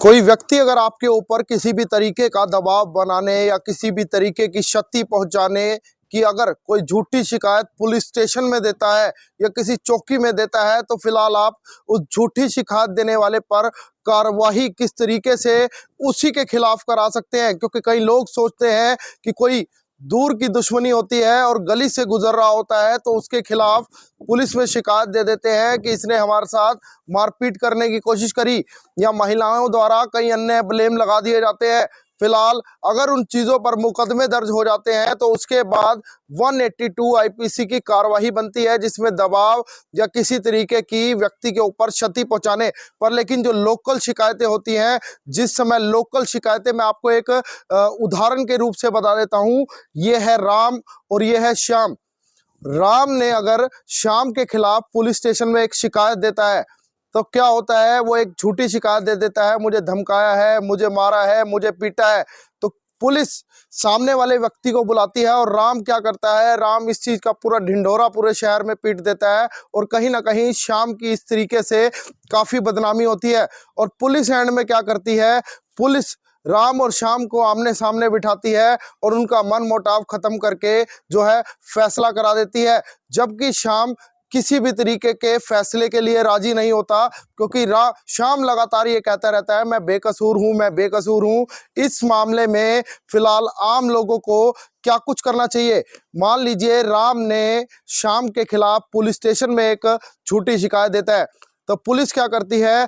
कोई व्यक्ति अगर आपके ऊपर किसी भी तरीके का दबाव बनाने या किसी भी तरीके की क्षति पहुंचाने की अगर कोई झूठी शिकायत पुलिस स्टेशन में देता है या किसी चौकी में देता है, तो फिलहाल आप उस झूठी शिकायत देने वाले पर कार्रवाई किस तरीके से उसी के खिलाफ करा सकते हैं। क्योंकि कई लोग सोचते हैं कि कोई दूर की दुश्मनी होती है और गली से गुजर रहा होता है तो उसके खिलाफ पुलिस में शिकायत दे देते हैं कि इसने हमारे साथ मारपीट करने की कोशिश करी, या महिलाओं द्वारा कई अन्य ब्लेम लगा दिए जाते हैं। फिलहाल अगर उन चीज़ों पर मुकदमे दर्ज हो जाते हैं तो उसके बाद 182 आईपीसी की कार्रवाई बनती है, जिसमें दबाव या किसी तरीके की व्यक्ति के ऊपर क्षति पहुंचाने पर। लेकिन जो लोकल शिकायतें होती हैं, जिस समय लोकल शिकायतें, मैं आपको एक उदाहरण के रूप से बता देता हूं। ये है राम और ये है श्याम। राम ने अगर श्याम के खिलाफ पुलिस स्टेशन में एक शिकायत देता है तो क्या होता है, वो एक झूठी शिकायत दे देता है, मुझे धमकाया है, मुझे मारा है, मुझे पीटा है। तो पुलिस सामने वाले व्यक्ति को बुलाती है और राम क्या करता है, राम इस चीज का पूरा ढिंढोरा पूरे शहर में पीट देता है और कहीं ना कहीं श्याम की इस तरीके से काफी बदनामी होती है। और पुलिस एंड में क्या करती है, पुलिस राम और श्याम को आमने सामने बिठाती है और उनका मन मुटाव खत्म करके जो है फैसला करा देती है। जबकि श्याम किसी भी तरीके के फैसले के लिए राजी नहीं होता, क्योंकि श्याम लगातार ये कहता रहता है मैं बेकसूर हूं, मैं बेकसूर हूं। इस मामले में फिलहाल आम लोगों को क्या कुछ करना चाहिए। मान लीजिए राम ने श्याम के खिलाफ पुलिस स्टेशन में एक झूठी शिकायत देता है, तो पुलिस क्या करती है,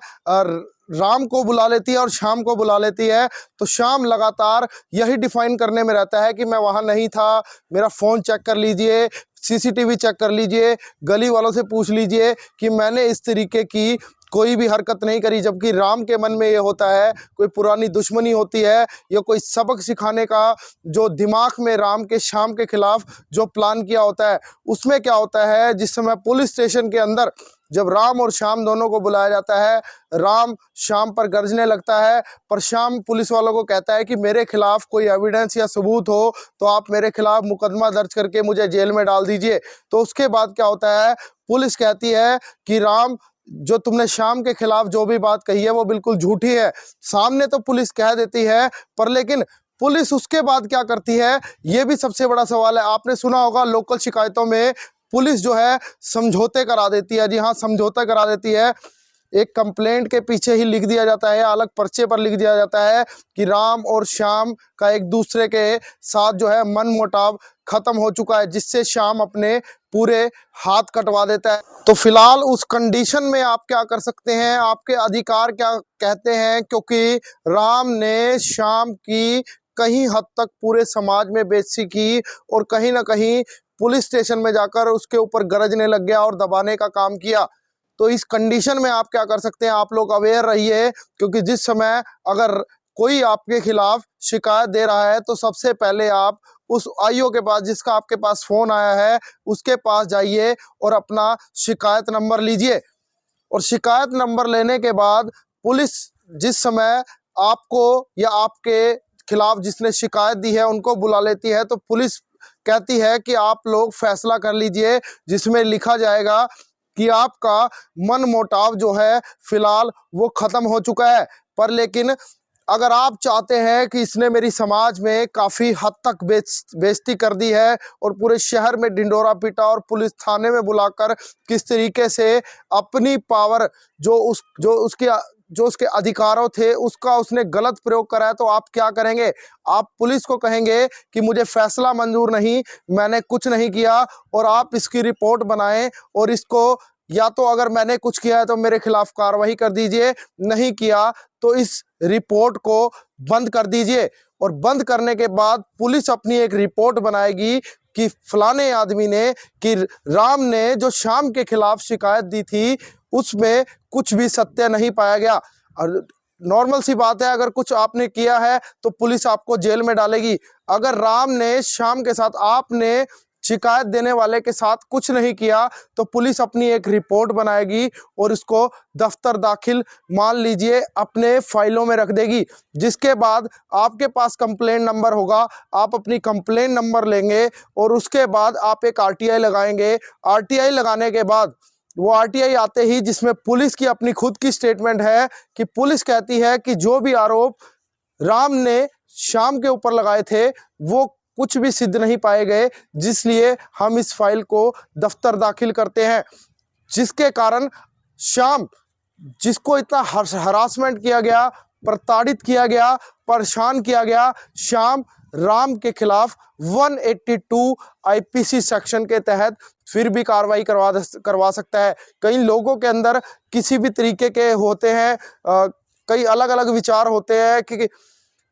राम को बुला लेती है और श्याम को बुला लेती है। तो श्याम लगातार यही डिफाइन करने में रहता है कि मैं वहां नहीं था, मेरा फोन चेक कर लीजिए, सीसीटीवी चेक कर लीजिए, गली वालों से पूछ लीजिए कि मैंने इस तरीके की कोई भी हरकत नहीं करी। जबकि राम के मन में ये होता है, कोई पुरानी दुश्मनी होती है या कोई सबक सिखाने का जो दिमाग में राम के श्याम के खिलाफ जो प्लान किया होता है। उसमें क्या होता है, जिस समय पुलिस स्टेशन के अंदर जब राम और श्याम दोनों को बुलाया जाता है, राम श्याम पर गरजने लगता है, पर श्याम पुलिस वालों को कहता है कि मेरे खिलाफ कोई एविडेंस या सबूत हो तो आप मेरे खिलाफ मुकदमा दर्ज करके मुझे जेल में डाल दीजिए। तो उसके बाद क्या होता है, पुलिस कहती है कि राम, जो तुमने श्याम के खिलाफ जो भी बात कही है वो बिल्कुल झूठी है। सामने तो पुलिस कह देती है, पर लेकिन पुलिस उसके बाद क्या करती है, ये भी सबसे बड़ा सवाल है। आपने सुना होगा लोकल शिकायतों में पुलिस जो है समझौते करा देती है। जी हाँ, समझौता करा देती है। एक कंप्लेंट के पीछे ही लिख दिया जाता है, अलग पर्चे पर लिख दिया जाता है कि राम और श्याम का एक दूसरे के साथ जो है मन मुटाव खत्म हो चुका है, जिससे श्याम अपने पूरे हाथ कटवा देता है। तो फिलहाल उस कंडीशन में आप क्या कर सकते हैं, आपके अधिकार क्या कहते हैं, क्योंकि राम ने श्याम की कहीं हद तक पूरे समाज में बेइज्जती की और कहीं ना कहीं पुलिस स्टेशन में जाकर उसके ऊपर गरजने लग गया और दबाने का काम किया। तो इस कंडीशन में आप क्या कर सकते हैं, आप लोग अवेयर रहिए, क्योंकि जिस समय अगर कोई आपके खिलाफ शिकायत दे रहा है तो सबसे पहले आप उस आईओ के पास, जिसका आपके पास फोन आया है, उसके पास जाइए और अपना शिकायत नंबर लीजिए। और शिकायत नंबर लेने के बाद पुलिस जिस समय आपको या आपके खिलाफ जिसने शिकायत दी है उनको बुला लेती है, तो पुलिस कहती है कि आप लोग फैसला कर लीजिए, जिसमें लिखा जाएगा कि आपका मन मुटाव जो है फिलहाल वो खत्म हो चुका है। पर लेकिन अगर आप चाहते हैं कि इसने मेरी समाज में काफ़ी हद तक बेइज्जती कर दी है और पूरे शहर में ढिंढोरा पीटा और पुलिस थाने में बुलाकर किस तरीके से अपनी पावर जो उसके अधिकारों थे उसका उसने गलत प्रयोग करा है, तो आप क्या करेंगे, आप पुलिस को कहेंगे कि मुझे फैसला मंजूर नहीं, मैंने कुछ नहीं किया, और आप इसकी रिपोर्ट बनाएं और इसको, या तो अगर मैंने कुछ किया है तो मेरे खिलाफ कार्रवाई कर दीजिए, नहीं किया तो इस रिपोर्ट को बंद कर दीजिए। और बंद करने के बाद पुलिस अपनी एक रिपोर्ट बनाएगी कि फलाने आदमी ने, कि राम ने जो श्याम के खिलाफ शिकायत दी थी उसमें कुछ भी सत्य नहीं पाया गया। और नॉर्मल सी बात है, अगर कुछ आपने किया है तो पुलिस आपको जेल में डालेगी। अगर राम ने श्याम के साथ, आपने शिकायत देने वाले के साथ कुछ नहीं किया, तो पुलिस अपनी एक रिपोर्ट बनाएगी और इसको दफ्तर दाखिल मान लीजिए अपने फाइलों में रख देगी। जिसके बाद आपके पास कंप्लेंट नंबर होगा, आप अपनी कंप्लेंट नंबर लेंगे और उसके बाद आप एक आरटीआई लगाएंगे। आरटीआई लगाने के बाद वो आरटीआई आते ही, जिसमें पुलिस की अपनी खुद की स्टेटमेंट है कि पुलिस कहती है कि जो भी आरोप राम ने श्याम के ऊपर लगाए थे वो कुछ भी सिद्ध नहीं पाए गए, जिसलिए हम इस फाइल को दफ्तर दाखिल करते हैं। जिसके कारण श्याम, जिसको इतना हरासमेंट किया गया, प्रताड़ित किया गया, परेशान किया गया, श्याम राम के खिलाफ 182 आईपीसी सेक्शन के तहत फिर भी कार्रवाई करवा सकता है। कई लोगों के अंदर किसी भी तरीके के होते हैं, कई अलग अलग विचार होते हैं कि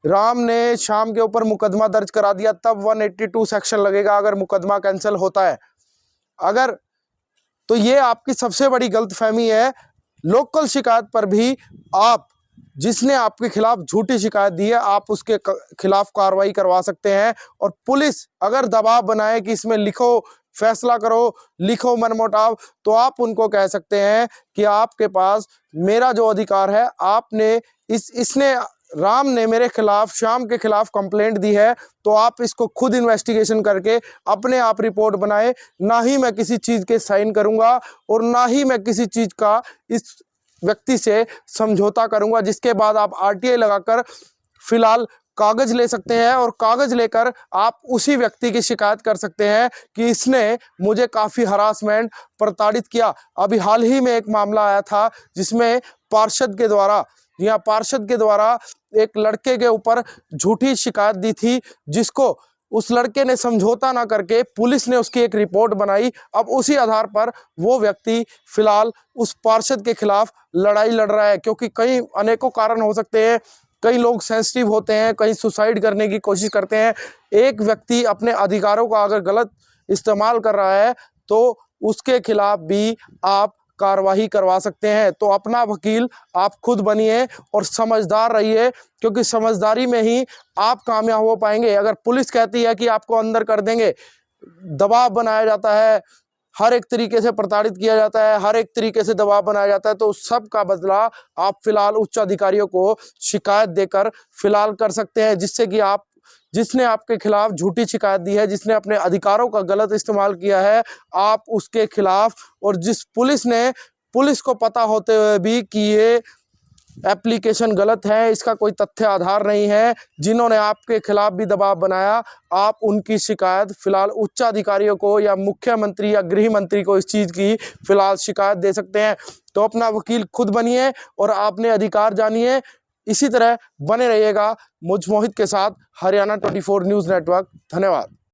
राम ने श्याम के ऊपर मुकदमा दर्ज करा दिया तब 182 सेक्शन लगेगा अगर मुकदमा कैंसिल होता है। अगर तो ये आपकी सबसे बड़ी गलतफहमी है। लोकल शिकायत पर भी आप, जिसने आपके खिलाफ झूठी शिकायत दी है, आप उसके खिलाफ कार्रवाई करवा सकते हैं। और पुलिस अगर दबाव बनाए कि इसमें लिखो, फैसला करो, लिखो मनमुटाव, तो आप उनको कह सकते हैं कि आपके पास मेरा जो अधिकार है, आपने इसने राम ने मेरे खिलाफ, श्याम के खिलाफ कंप्लेंट दी है, तो आप इसको खुद इन्वेस्टिगेशन करके अपने आप रिपोर्ट बनाए। ना ही मैं किसी चीज़ के साइन करूंगा और ना ही मैं किसी चीज़ का इस व्यक्ति से समझौता करूंगा। जिसके बाद आप आरटीआई लगाकर फिलहाल कागज ले सकते हैं और कागज लेकर आप उसी व्यक्ति की शिकायत कर सकते हैं कि इसने मुझे काफ़ी हरासमेंट, प्रताड़ित किया। अभी हाल ही में एक मामला आया था जिसमें पार्षद के द्वारा एक लड़के के ऊपर झूठी शिकायत दी थी, जिसको उस लड़के ने समझौता ना करके पुलिस ने उसकी एक रिपोर्ट बनाई। अब उसी आधार पर वो व्यक्ति फिलहाल उस पार्षद के खिलाफ लड़ाई लड़ रहा है, क्योंकि कई अनेकों कारण हो सकते हैं। कई लोग सेंसिटिव होते हैं, कई सुसाइड करने की कोशिश करते हैं। एक व्यक्ति अपने अधिकारों का अगर गलत इस्तेमाल कर रहा है तो उसके खिलाफ भी आप कार्रवाई करवा सकते हैं। तो अपना वकील आप खुद बनिए और समझदार रहिए, क्योंकि समझदारी में ही आप कामयाब हो पाएंगे। अगर पुलिस कहती है कि आपको अंदर कर देंगे, दबाव बनाया जाता है, हर एक तरीके से प्रताड़ित किया जाता है, हर एक तरीके से दबाव बनाया जाता है, तो उस सब का बदला आप फिलहाल उच्च अधिकारियों को शिकायत देकर फिलहाल कर सकते हैं, जिससे कि आप, जिसने आपके खिलाफ झूठी शिकायत दी है, जिसने अपने अधिकारों का गलत इस्तेमाल किया है, आप उसके खिलाफ, और जिस पुलिस को पता होते हुए भी कि ये एप्लीकेशन गलत है, इसका कोई तथ्य आधार नहीं है, जिन्होंने आपके खिलाफ भी दबाव बनाया, आप उनकी शिकायत फिलहाल उच्चाधिकारियों को या मुख्यमंत्री या गृह मंत्री को इस चीज़ की फिलहाल शिकायत दे सकते हैं। तो अपना वकील खुद बनिए और आपने अधिकार जानिए। इसी तरह बने रहिएगा मुझ मोहित के साथ, हरियाणा 24 न्यूज़ नेटवर्क। धन्यवाद।